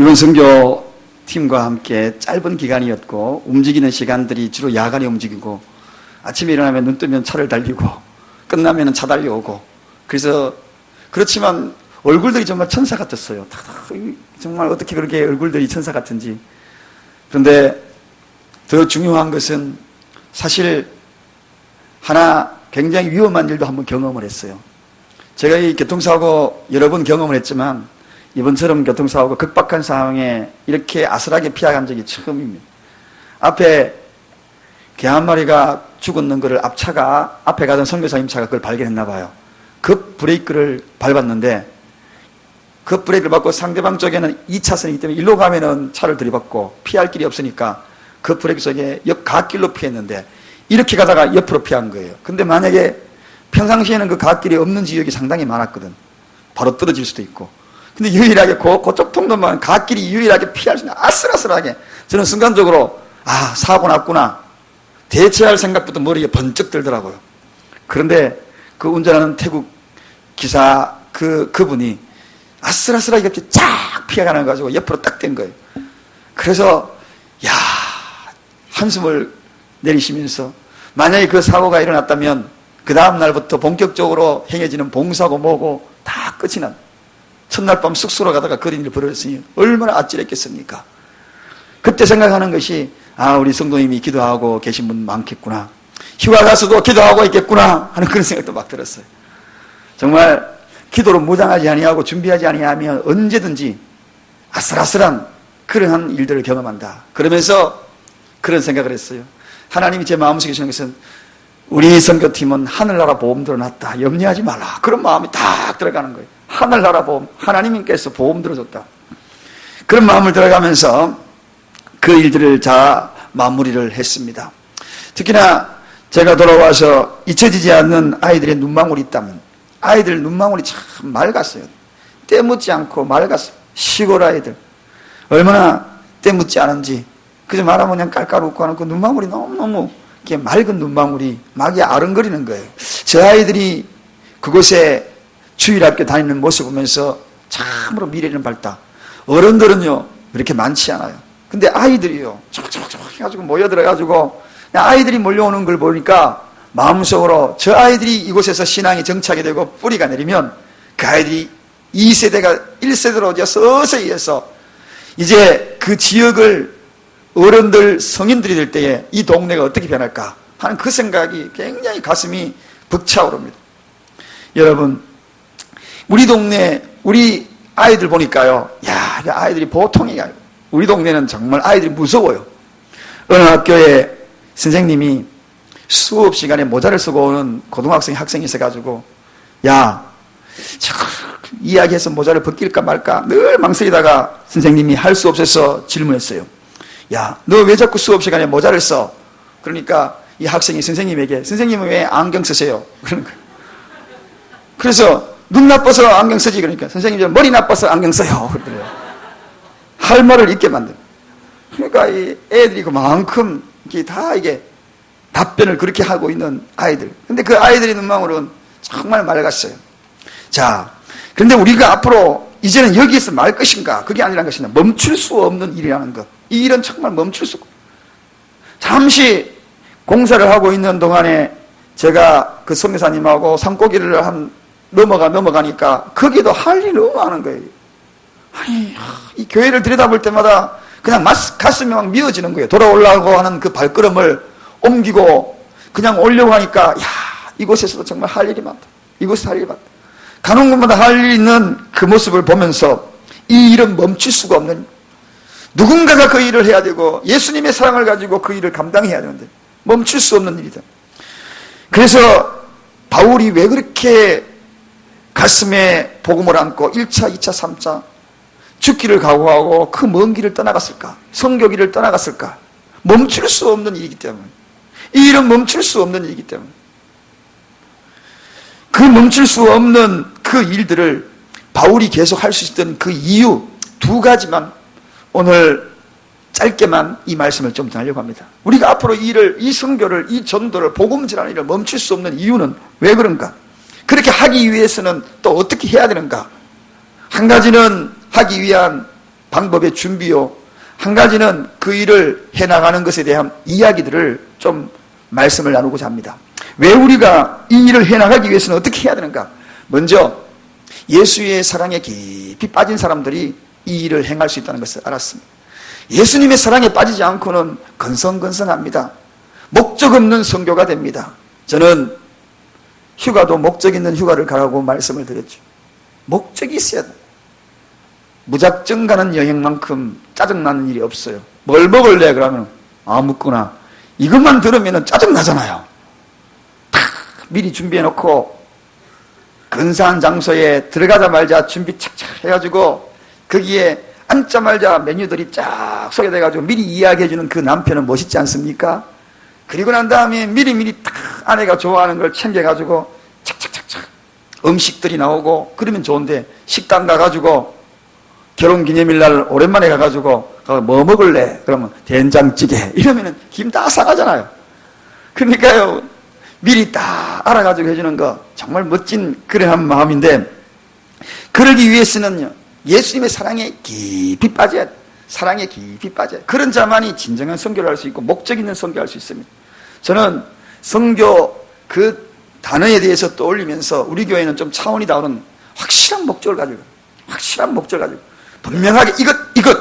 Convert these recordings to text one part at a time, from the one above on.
이번 선교 팀과 함께 짧은 기간이었고 움직이는 시간들이 주로 야간에 움직이고 아침에 일어나면 눈 뜨면 차를 달리고 끝나면 차 달려오고 그래서 그렇지만 얼굴들이 정말 천사 같았어요. 정말 어떻게 그렇게 얼굴들이 천사 같은지. 그런데 더 중요한 것은 사실 하나 굉장히 위험한 일도 한번 경험을 했어요. 제가 이 교통사고 여러 번 경험을 했지만 이번처럼 교통사고가 극박한 상황에 이렇게 아슬하게 피해간 적이 처음입니다. 앞에 개 한 마리가 죽었는 것을 앞차가 앞에 가던 선교사님 차가 그걸 발견했나 봐요. 급 브레이크를 밟았는데 급 브레이크를 밟고 상대방 쪽에는 2차선이기 때문에 일로 가면은 차를 들이받고 피할 길이 없으니까 급 브레이크 속에 옆 갓길로 피했는데 이렇게 가다가 옆으로 피한 거예요. 근데 만약에 평상시에는 그 갓길이 없는 지역이 상당히 많았거든. 바로 떨어질 수도 있고. 근데 유일하게 그쪽 통로만 갓길이 유일하게 피할 수 있는 아슬아슬하게 저는 순간적으로 사고 났구나. 대체할 생각부터 머리에 번쩍 들더라고요. 그런데 그 운전하는 태국 기사 그분이 아슬아슬하게 쫙 피해가는 거 가지고 옆으로 딱 된 거예요. 그래서 한숨을 내리시면서 만약에 그 사고가 일어났다면 그 다음 날부터 본격적으로 행해지는 봉사고 뭐고 다 끝이 난 첫날 밤 숙소로 가다가 그런 일을 벌였으니 얼마나 아찔했겠습니까? 그때 생각하는 것이 우리 성도님이 기도하고 계신 분 많겠구나. 휴가 가서도 기도하고 있겠구나 하는 그런 생각도 막 들었어요. 정말 기도로 무장하지 아니하고 준비하지 아니하면 언제든지 아슬아슬한 그러한 일들을 경험한다. 그러면서 그런 생각을 했어요. 하나님이 제 마음속에 주시는 것은 우리 선교팀은 하늘나라 보험 들어놨다. 염려하지 말라. 그런 마음이 딱 들어가는 거예요. 하늘나라 보험, 하나님께서 보험 들어줬다. 그런 마음을 들어가면서 그 일들을 다 마무리를 했습니다. 특히나 제가 돌아와서 잊혀지지 않는 아이들의 눈망울이 있다면 아이들 눈망울이 참 맑았어요. 때묻지 않고 맑았어요. 시골 아이들 얼마나 때묻지 않은지 그저 말하면 그냥 깔깔 웃고 하는 그 눈망울이 너무너무 이렇게 맑은 눈망울이 막이 아른거리는 거예요. 저 아이들이 그곳에 주일학교 다니는 모습을 보면서 참으로 미래는 밝다. 어른들은요 이렇게 많지 않아요. 근데 아이들이요 촉촉촉 해가지고 모여들어가지고 아이들이 몰려오는 걸 보니까 마음속으로 저 아이들이 이곳에서 신앙이 정착이 되고 뿌리가 내리면 그 아이들이 2세대가 1세대로 이제 서서히 해서 이제 그 지역을 어른들 성인들이 될 때에 이 동네가 어떻게 변할까 하는 그 생각이 굉장히 가슴이 벅차오릅니다. 여러분 우리 동네 우리 아이들 보니까요 아이들이 보통이 아니고 우리 동네는 정말 아이들이 무서워요. 어느 학교에 선생님이 수업 시간에 모자를 쓰고 오는 고등학생 학생이 있어가지고 이야기해서 모자를 벗길까 말까 늘 망설이다가 선생님이 할 수 없어서 질문했어요. 너 왜 자꾸 수업 시간에 모자를 써? 그러니까 이 학생이 선생님에게 선생님은 왜 안경 쓰세요? 그러는 거예요. 그래서 눈 나빠서 안경 쓰지 그러니까 선생님이 머리 나빠서 안경 써요. 그러더래요. 할 말을 잊게 만든. 그러니까 이 애들이 그만큼 다 이게 답변을 그렇게 하고 있는 아이들. 근데 그 아이들의 눈망울은 정말 맑았어요. 그런데 우리가 앞으로 이제는 여기에서 말 것인가? 그게 아니라는 것이냐. 멈출 수 없는 일이라는 것. 이 일은 정말 멈출 수 없고. 잠시 공사를 하고 있는 동안에 제가 그 선교사님하고 산고기를 넘어가니까 거기도 할 일이 너무 많은 거예요. 이 교회를 들여다볼 때마다 그냥 가슴이 막 미어지는 거예요. 돌아오려고 하는 그 발걸음을 옮기고 그냥 오려고 하니까 이곳에서도 정말 할 일이 많다. 이곳에서 할 일이 많다. 가는 곳마다 할 일이 있는 그 모습을 보면서 이 일은 멈출 수가 없는 누군가가 그 일을 해야 되고 예수님의 사랑을 가지고 그 일을 감당해야 되는데 멈출 수 없는 일이다. 그래서 바울이 왜 그렇게 가슴에 복음을 안고 1차, 2차, 3차 죽기를 각오하고 그 먼 길을 떠나갔을까? 선교길을 떠나갔을까? 멈출 수 없는 일이기 때문에 이 일은 멈출 수 없는 일이기 때문에 그 멈출 수 없는 그 일들을 바울이 계속 할 수 있던 그 이유 2가지만 오늘 짧게만 이 말씀을 좀 전하려고 합니다. 우리가 앞으로 이 선교를, 이 전도를, 복음 전하는 일을 멈출 수 없는 이유는 왜 그런가? 그렇게 하기 위해서는 또 어떻게 해야 되는가? 한 가지는 하기 위한 방법의 준비요. 한 가지는 그 일을 해나가는 것에 대한 이야기들을 좀 말씀을 나누고자 합니다. 왜 우리가 이 일을 해나가기 위해서는 어떻게 해야 되는가? 먼저 예수의 사랑에 깊이 빠진 사람들이 이 일을 행할 수 있다는 것을 알았습니다. 예수님의 사랑에 빠지지 않고는 건성건성합니다. 목적 없는 선교가 됩니다. 저는 휴가도 목적 있는 휴가를 가라고 말씀을 드렸죠. 목적이 있어야 돼요. 무작정 가는 여행만큼 짜증나는 일이 없어요. 뭘 먹을래? 그러면 아무거나. 이것만 들으면 짜증나잖아요. 탁 미리 준비해놓고 근사한 장소에 들어가자마자 준비 착착 해가지고 거기에 앉자마자 메뉴들이 쫙 소개돼가지고 미리 이야기해주는 그 남편은 멋있지 않습니까? 그리고 난 다음에 미리미리 탁 아내가 좋아하는 걸 챙겨가지고 착착착착 음식들이 나오고 그러면 좋은데 식당 가가지고 결혼기념일날 오랜만에 가가지고 뭐 먹을래? 그러면 된장찌개 이러면은 김 다 상하잖아요. 그러니까요 미리 딱 알아가지고 해주는 거 정말 멋진 그러한 마음인데 그러기 위해서는요 예수님의 사랑에 깊이 빠져야 돼. 사랑에 깊이 빠져야 돼. 그런 자만이 진정한 선교를 할 수 있고 목적 있는 선교를 할 수 있습니다. 저는 선교 그 단어에 대해서 떠올리면서 우리 교회는 좀 차원이 다른 확실한 목적을 가지고 분명하게 이것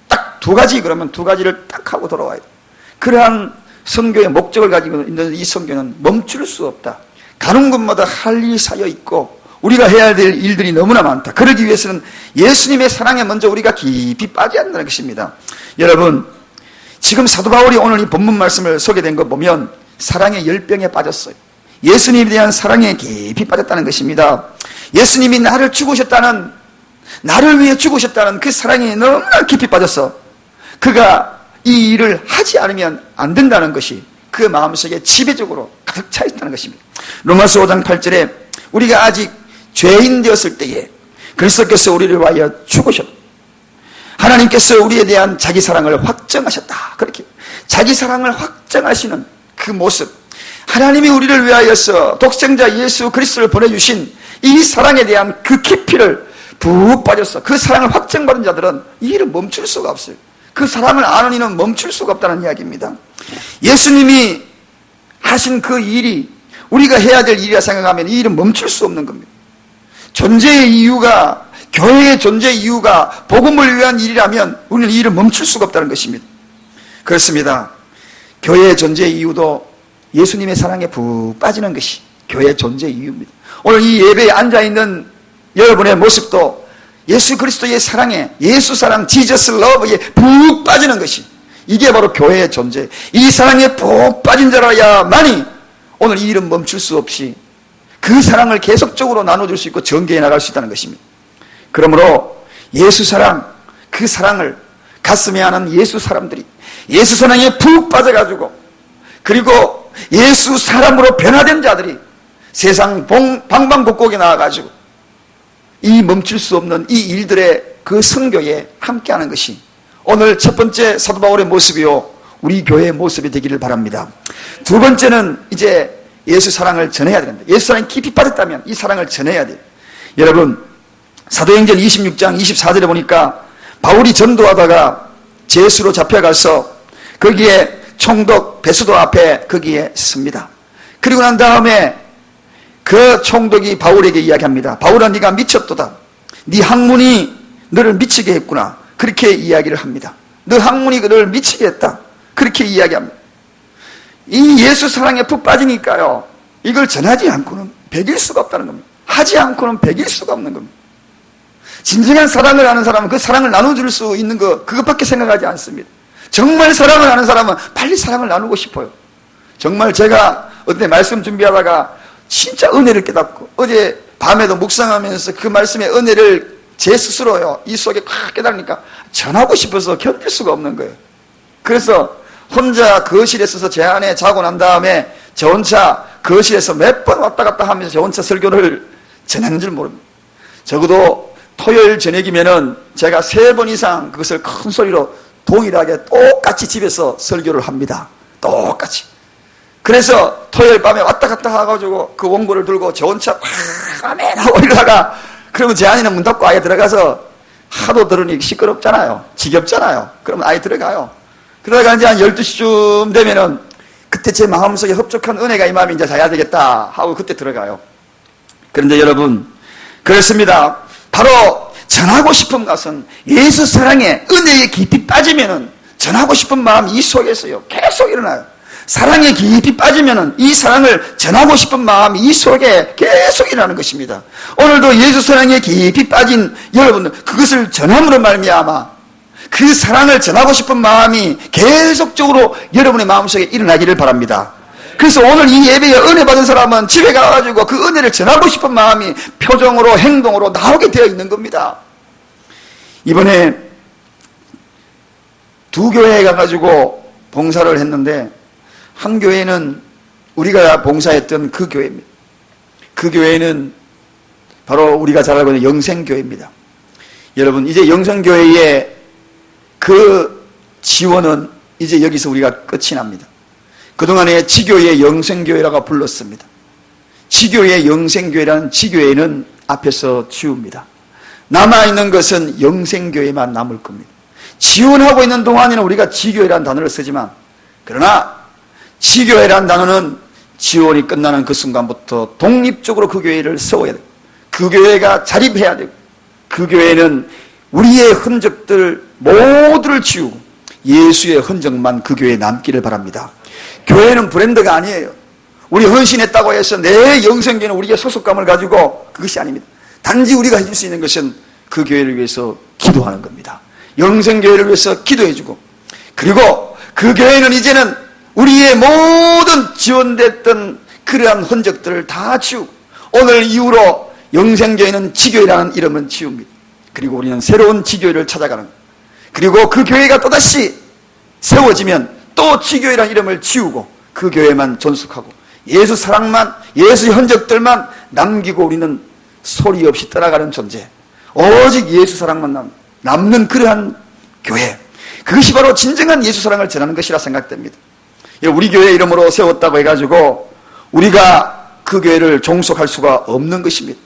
딱 두 가지 그러면 두 가지를 딱 하고 돌아와야 돼. 그러한 선교의 목적을 가지고 있는 이 선교는 멈출 수 없다. 가는 곳마다 할 일이 쌓여 있고 우리가 해야 될 일들이 너무나 많다. 그러기 위해서는 예수님의 사랑에 먼저 우리가 깊이 빠져야 한다는 것입니다. 여러분 지금 사도 바울이 오늘 이 본문 말씀을 소개된 거 보면 사랑의 열병에 빠졌어요. 예수님에 대한 사랑에 깊이 빠졌다는 것입니다. 예수님이 나를 위해 죽으셨다는 그 사랑에 너무나 깊이 빠졌어. 그가 이 일을 하지 않으면 안 된다는 것이 그 마음속에 지배적으로 가득 차 있다는 것입니다. 로마서 5장 8절에 우리가 아직 죄인 되었을 때에 그리스도께서 우리를 위하여 죽으셨다. 하나님께서 우리에 대한 자기 사랑을 확정하셨다. 그렇게 자기 사랑을 확정하시는 그 모습, 하나님이 우리를 위하여서 독생자 예수 그리스도를 보내주신 이 사랑에 대한 그 깊이를 푹 빠졌어. 그 사랑을 확정받은 자들은 이 일을 멈출 수가 없어요. 그 사랑을 아는 이는 멈출 수가 없다는 이야기입니다. 예수님이 하신 그 일이 우리가 해야 될 일이라 생각하면 이 일은 멈출 수 없는 겁니다. 존재의 이유가, 교회의 존재의 이유가 복음을 위한 일이라면 우리는 이 일을 멈출 수가 없다는 것입니다. 그렇습니다. 교회의 존재의 이유도 예수님의 사랑에 푹 빠지는 것이 교회의 존재의 이유입니다. 오늘 이 예배에 앉아있는 여러분의 모습도 예수 그리스도의 사랑에, 예수 사랑, 지저스 러브에 푹 빠지는 것이 이게 바로 교회의 존재. 이 사랑에 푹 빠진 자라야만이 오늘 이 일은 멈출 수 없이 그 사랑을 계속적으로 나눠줄 수 있고 전개해 나갈 수 있다는 것입니다. 그러므로 예수 사랑, 그 사랑을 가슴에 안은 예수 사람들이 예수 사랑에 푹 빠져가지고 그리고 예수 사람으로 변화된 자들이 세상 방방곡곡에 나와가지고 이 멈출 수 없는 이 일들의 그 선교에 함께하는 것이 오늘 첫 번째 사도 바울의 모습이요 우리 교회의 모습이 되기를 바랍니다. 두 번째는 이제 예수 사랑을 전해야 됩니다. 예수 사랑에 깊이 빠졌다면 이 사랑을 전해야 돼요. 여러분 사도행전 26장 24절에 보니까 바울이 전도하다가 제수로 잡혀가서 거기에 총독 베스도 앞에 거기에 섭니다. 그리고 난 다음에 그 총독이 바울에게 이야기합니다. 바울아 네가 미쳤도다. 네 학문이 너를 미치게 했구나. 그렇게 이야기를 합니다. 너 학문이 너를 미치게 했다. 그렇게 이야기합니다. 이 예수 사랑에 푹 빠지니까요. 이걸 전하지 않고는 배길 수가 없다는 겁니다. 하지 않고는 배길 수가 없는 겁니다. 진정한 사랑을 아는 사람은 그 사랑을 나눠줄 수 있는 그것밖에 생각하지 않습니다. 정말 사랑을 아는 사람은 빨리 사랑을 나누고 싶어요. 정말 제가 어때 말씀 준비하다가 진짜 은혜를 깨닫고 어제 밤에도 묵상하면서 그 말씀의 은혜를 제 스스로요 이 속에 확 깨달으니까 전하고 싶어서 견딜 수가 없는 거예요. 그래서 혼자 거실에 서서 제 안에 자고 난 다음에 저 혼자 거실에서 몇 번 왔다 갔다 하면서 저 혼자 설교를 전하는 줄 모릅니다. 적어도 토요일 저녁이면은 제가 3번 이상 그것을 큰 소리로 동일하게 똑같이 집에서 설교를 합니다. 똑같이. 그래서 토요일 밤에 왔다 갔다 해가지고 그 원고를 들고 저 혼자 아멘 하고 이러다가 그러면 제 안에는 문 닫고 아예 들어가서 하도 들으니 시끄럽잖아요. 지겹잖아요. 그러면 아예 들어가요. 그러다가 이제 한 12시쯤 되면은 그때 제 마음속에 흡족한 은혜가 임하면 이제 자야 되겠다 하고 그때 들어가요. 그런데 여러분, 그렇습니다. 바로 전하고 싶은 것은 예수 사랑에 은혜에 깊이 빠지면은 전하고 싶은 마음이 이 속에서요 계속 일어나요. 사랑에 깊이 빠지면은 이 사랑을 전하고 싶은 마음이 이 속에 계속 일어나는 것입니다. 오늘도 예수 사랑에 깊이 빠진 여러분들, 그것을 전함으로 말미암아 그 사랑을 전하고 싶은 마음이 계속적으로 여러분의 마음속에 일어나기를 바랍니다. 그래서 오늘 이 예배에 은혜 받은 사람은 집에 가가지고 그 은혜를 전하고 싶은 마음이 표정으로 행동으로 나오게 되어 있는 겁니다. 이번에 두 교회에 가가지고 봉사를 했는데 한 교회는 우리가 봉사했던 그 교회입니다. 그 교회는 바로 우리가 잘 알고 있는 영생교회입니다. 여러분, 이제 영생교회의 그 지원은 이제 여기서 우리가 끝이 납니다. 그동안에 지교의 영생교회라고 불렀습니다. 지교의 영생교회라는 지교회는 앞에서 지웁니다. 남아있는 것은 영생교회만 남을 겁니다. 지원하고 있는 동안에는 우리가 지교회라는 단어를 쓰지만, 그러나 지교회라는 단어는 지원이 끝나는 그 순간부터 독립적으로 그 교회를 세워야 되고, 그 교회가 자립해야 되고, 그 교회는 우리의 흔적들 모두를 지우고 예수의 흔적만 그 교회에 남기를 바랍니다. 교회는 브랜드가 아니에요. 우리 헌신했다고 해서 내 영생교회는 우리의 소속감을 가지고, 그것이 아닙니다. 단지 우리가 해줄 수 있는 것은 그 교회를 위해서 기도하는 겁니다. 영생교회를 위해서 기도해주고, 그리고 그 교회는 이제는 우리의 모든 지원됐던 그러한 흔적들을 다 지우고, 오늘 이후로 영생교회는 지교회라는 이름은 지웁니다. 그리고 우리는 새로운 지교회를 찾아가는 거예요. 그리고 그 교회가 또다시 세워지면 또 지교회라는 이름을 지우고 그 교회만 존속하고 예수 사랑만, 예수의 흔적들만 남기고 우리는 소리 없이 떠나가는 존재, 오직 예수 사랑만 남는 그러한 교회, 그것이 바로 진정한 예수 사랑을 전하는 것이라 생각됩니다. 우리 교회 이름으로 세웠다고 해가지고 우리가 그 교회를 종속할 수가 없는 것입니다.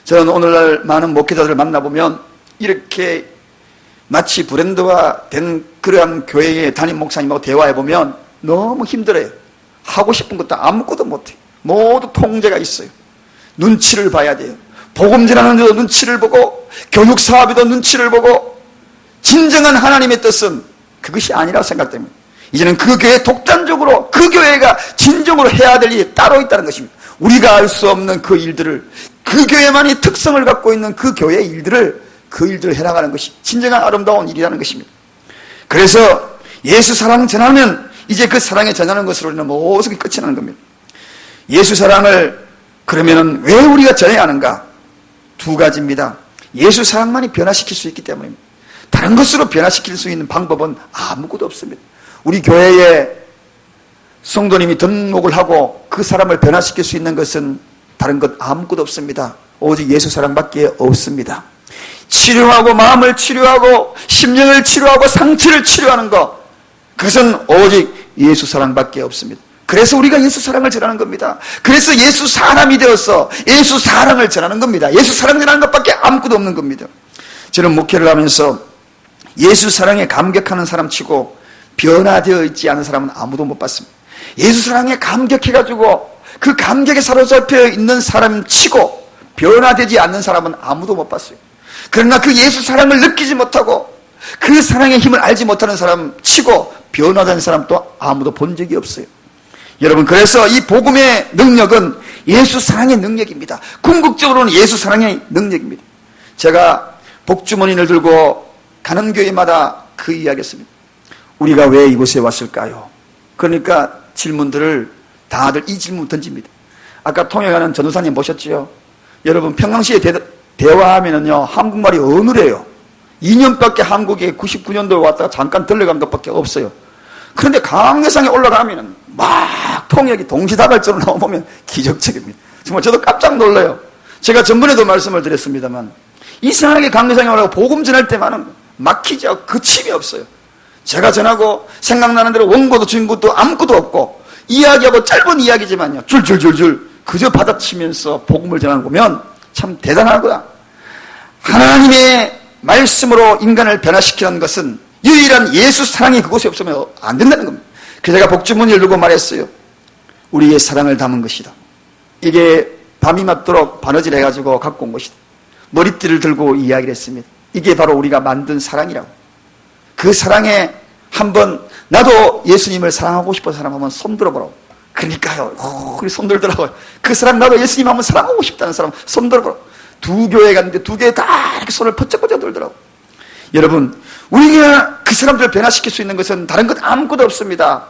저는 오늘날 많은 목회자들을 만나보면 이렇게 마치 브랜드화 된 그러한 교회의 담임 목사님하고 대화해보면 너무 힘들어요. 하고 싶은 것도 아무것도 못해요. 모두 통제가 있어요. 눈치를 봐야 돼요. 복음 전하는 데도 눈치를 보고, 교육 사업에도 눈치를 보고, 진정한 하나님의 뜻은 그것이 아니라 생각됩니다. 이제는 그 교회 독단적으로 그 교회가 진정으로 해야 될 일이 따로 있다는 것입니다. 우리가 알 수 없는 그 일들을, 그 교회만이 특성을 갖고 있는 그 교회의 일들을, 그 일들을 해나가는 것이 진정한 아름다운 일이라는 것입니다. 그래서 예수 사랑 전하면 이제 그 사랑에 전하는 것으로 우리는 모든 게 끝이 나는 겁니다. 예수 사랑을 그러면은 왜 우리가 전해야 하는가? 두 가지입니다. 예수 사랑만이 변화시킬 수 있기 때문입니다. 다른 것으로 변화시킬 수 있는 방법은 아무것도 없습니다. 우리 교회에 성도님이 등록을 하고 그 사람을 변화시킬 수 있는 것은 다른 것 아무것도 없습니다. 오직 예수 사랑밖에 없습니다. 치료하고 마음을 치료하고 심령을 치료하고 상처를 치료하는 것, 그것은 오직 예수 사랑밖에 없습니다. 그래서 우리가 예수 사랑을 전하는 겁니다. 그래서 예수 사람이 되어서 예수 사랑을 전하는 겁니다. 예수 사랑 전하는 것밖에 아무것도 없는 겁니다. 저는 목회를 하면서 예수 사랑에 감격하는 사람 치고 변화되어 있지 않은 사람은 아무도 못 봤습니다. 예수 사랑에 감격해가지고 그 감격에 사로잡혀 있는 사람 치고 변화되지 않는 사람은 아무도 못 봤어요. 그러나 그 예수 사랑을 느끼지 못하고 그 사랑의 힘을 알지 못하는 사람 치고 변화된 사람 또 아무도 본 적이 없어요. 여러분, 그래서 이 복음의 능력은 예수 사랑의 능력입니다. 궁극적으로는 예수 사랑의 능력입니다. 제가 복주머니를 들고 가는 교회마다 그 이야기했습니다. 우리가 왜 이곳에 왔을까요? 그러니까 질문들을 다들 이 질문 던집니다. 아까 통역하는 전도사님 보셨죠? 여러분, 평상시에 대화하면은요, 한국말이 어눌해요. 2년밖에 한국에 99년도에 왔다가 잠깐 들러간 것밖에 없어요. 그런데 강례상에 올라가면은 막 통역이 동시다발적으로 나오면 기적적입니다. 정말 저도 깜짝 놀라요. 제가 전번에도 말씀을 드렸습니다만 이상하게 강례상에 올라가고 복음 전할 때만은 막히죠. 그침이 없어요. 제가 전하고 생각나는 대로 원고도 증거도 아무것도 없고 이야기하고 짧은 이야기지만요, 줄줄줄줄 그저 받아치면서 복음을 전하는 거 보면 참 대단하구나. 하나님의 말씀으로 인간을 변화시키는 것은 유일한 예수 사랑이 그곳에 없으면 안 된다는 겁니다. 그래서 제가 복주문을 열고 말했어요. 우리의 사랑을 담은 것이다. 이게 밤이 맞도록 바느질 해가지고 갖고 온 것이다. 머리띠를 들고 이야기를 했습니다. 이게 바로 우리가 만든 사랑이라고. 그 사랑에 한번 나도 예수님을 사랑하고 싶은 사람 한번 손 들어보라고. 그러니까요. 우리 손 들더라고요. 그 사람 나도 예수님 한번 사랑하고 싶다는 사람 손 들어보라고. 두 교회 갔는데 두 교회 다 이렇게 손을 퍼쩍퍼쩍 들더라고. 여러분, 우리가 그 사람들을 변화시킬 수 있는 것은 다른 것 아무것도 없습니다.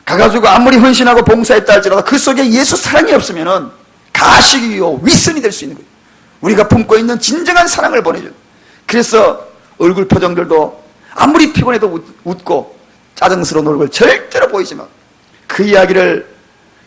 가가지고 아무리 헌신하고 봉사했다 할지라도 그 속에 예수 사랑이 없으면은 가식이요 윗선이 될 수 있는 거예요. 우리가 품고 있는 진정한 사랑을 보내줘요. 그래서 얼굴 표정들도 아무리 피곤해도 웃고 짜증스러운 얼굴 절대로 보이지만 그 이야기를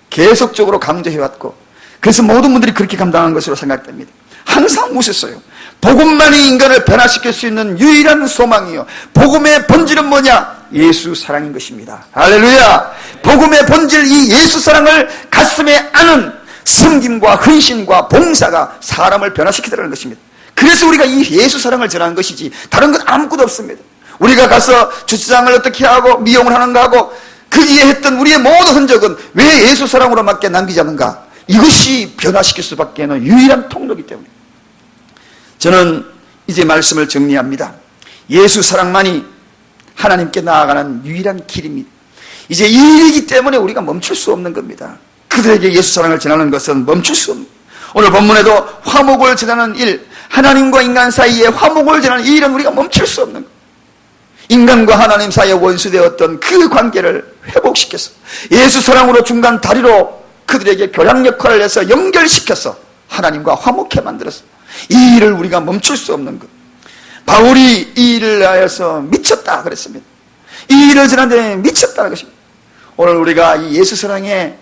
계속적으로 강조해왔고, 그래서 모든 분들이 그렇게 감당한 것으로 생각됩니다. 항상 웃었어요. 복음만이 인간을 변화시킬 수 있는 유일한 소망이요, 복음의 본질은 뭐냐? 예수 사랑인 것입니다. 할렐루야. 복음의 본질, 이 예수 사랑을 가슴에 안은 섬김과 헌신과 봉사가 사람을 변화시키더라는 것입니다. 그래서 우리가 이 예수 사랑을 전하는 것이지 다른 건 아무것도 없습니다. 우리가 가서 주차장을 어떻게 하고 미용을 하는가 하고 그 뒤에 했던 우리의 모든 흔적은 왜 예수 사랑으로밖에 남기지 않는가? 이것이 변화시킬 수밖에 없는 유일한 통로이기 때문에 저는 이제 말씀을 정리합니다. 예수 사랑만이 하나님께 나아가는 유일한 길입니다. 이제 이 일이기 때문에 우리가 멈출 수 없는 겁니다. 그들에게 예수 사랑을 전하는 것은 멈출 수 없는, 오늘 본문에도 화목을 전하는 일, 하나님과 인간 사이에 화목을 전하는 이 일은 우리가 멈출 수 없는 것. 인간과 하나님 사이에 원수되었던 그 관계를 회복시켜서 예수 사랑으로 중간 다리로 그들에게 교량 역할을 해서 연결시켜서 하나님과 화목해 만들었어. 이 일을 우리가 멈출 수 없는 것. 바울이 이 일을 하여서 미쳤다 그랬습니다. 이 일을 전하는데 미쳤다는 것입니다. 오늘 우리가 이 예수 사랑에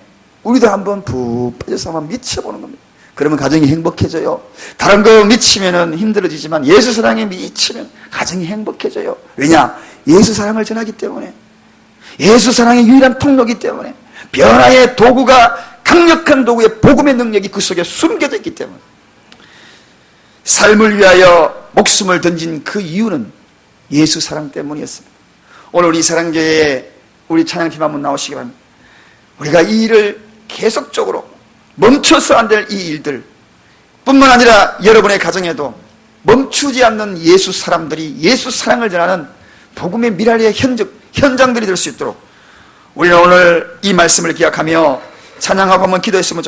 우리도 한번 푹 빠져서 한번 미쳐보는 겁니다. 그러면 가정이 행복해져요. 다른 거 미치면 힘들어지지만 예수 사랑에 미치면 가정이 행복해져요. 왜냐? 예수 사랑을 전하기 때문에, 예수 사랑의 유일한 통로이기 때문에, 변화의 도구가, 강력한 도구의 복음의 능력이 그 속에 숨겨져 있기 때문에, 삶을 위하여 목숨을 던진 그 이유는 예수 사랑 때문이었습니다. 오늘 우리 사랑교회에 우리 찬양팀 한번 나오시기 바랍니다. 우리가 이 일을 계속적으로 멈춰서 안 될 이 일들 뿐만 아니라 여러분의 가정에도 멈추지 않는 예수 사람들이 예수 사랑을 전하는 복음의 미랄의 현장들이 될 수 있도록 우리는 오늘 이 말씀을 기억하며 찬양하고 한번 기도했으면 좋겠습니다.